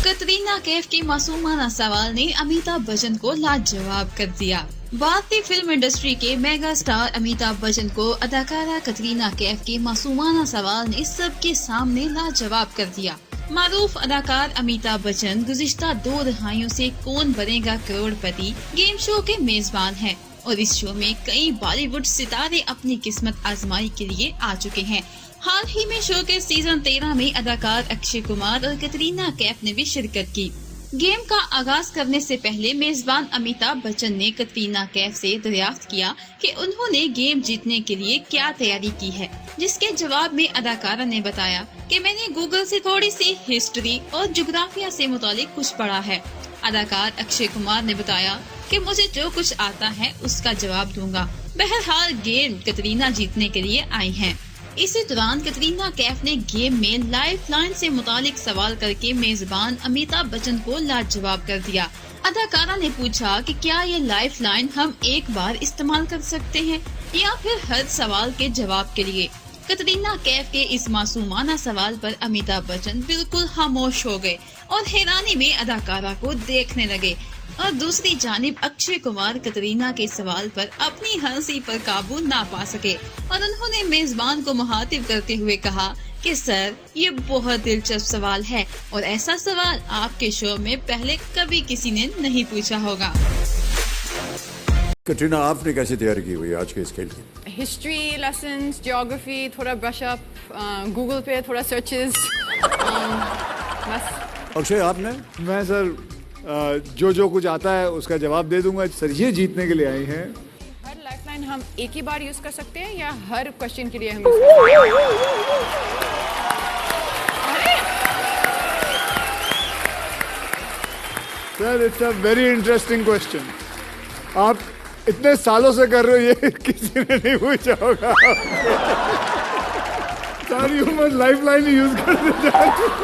कटरीना कैफ के मासूमाना सवाल ने अमिताभ बच्चन को लाजवाब कर दिया। भारतीय फिल्म इंडस्ट्री के मेगा स्टार अमिताभ बच्चन को अदाकारा कटरीना कैफ के मासूमाना सवाल ने सबके सामने लाजवाब कर दिया। मारूफ अदाकार अमिताभ बच्चन गुज़िश्ता 2 दहाइयों से कौन बनेगा करोड़पति गेम शो के मेजबान हैं और इस शो में कई बॉलीवुड सितारे अपनी किस्मत आजमाई के लिए आ चुके हैं। हाल ही में शो के सीजन 13 में अदाकार अक्षय कुमार और कटरीना कैफ ने भी शिरकत की। गेम का आगाज करने से पहले मेजबान अमिताभ बच्चन ने कटरीना कैफ से दरियाफ्त किया कि उन्होंने गेम जीतने के लिए क्या तैयारी की है, जिसके जवाब में अदाकारा ने बताया कि मैंने गूगल से थोड़ी सी हिस्ट्री और ज्योग्राफिया से मुतालिक कुछ पढ़ा है। अदाकार अक्षय कुमार ने बताया कि मुझे जो कुछ आता है उसका जवाब दूंगा। बहरहाल गेम कटरीना जीतने के लिए आई हैं। इसी दौरान कटरीना कैफ ने गेम में लाइफ लाइन से मुतालिक सवाल करके मेजबान अमिताभ बच्चन को लाजवाब कर दिया। अदाकारा ने पूछा कि क्या ये लाइफ लाइन हम एक बार इस्तेमाल कर सकते हैं या फिर हर सवाल के जवाब के लिए। कटरीना कैफ के इस मासूमाना सवाल पर अमिताभ बच्चन बिल्कुल खामोश हो गए और हैरानी में अदाकारा को देखने लगे और दूसरी जानिब अक्षय कुमार कटरीना के सवाल पर अपनी हंसी पर काबू ना पा सके और उन्होंने मेजबान को मुखातिब करते हुए कहा कि सर, ये बहुत दिलचस्प सवाल है और ऐसा सवाल आपके शो में पहले कभी किसी ने नहीं पूछा होगा। कटरीना, आपने कैसे तैयारी की हुई आज के इस खेल की? हिस्ट्री लेसन्स, ज्योग्राफी, थोड़ा ब्रश अप, गूगल पे थोड़ा सर्चेस, बस। अक्षय, आपने? मैं सर जो कुछ आता है उसका जवाब दे दूंगा। सर, ये जीतने के लिए आई हैं। हर लाइफलाइन हम एक ही बार यूज कर सकते हैं या हर क्वेश्चन के लिए हम sir, it's a very interesting question. आप इतने सालों से कर रहे हो, ये किसी ने नहीं पूछा होगा। सारी उम्र लाइफलाइन यूज करते जा रहे हो।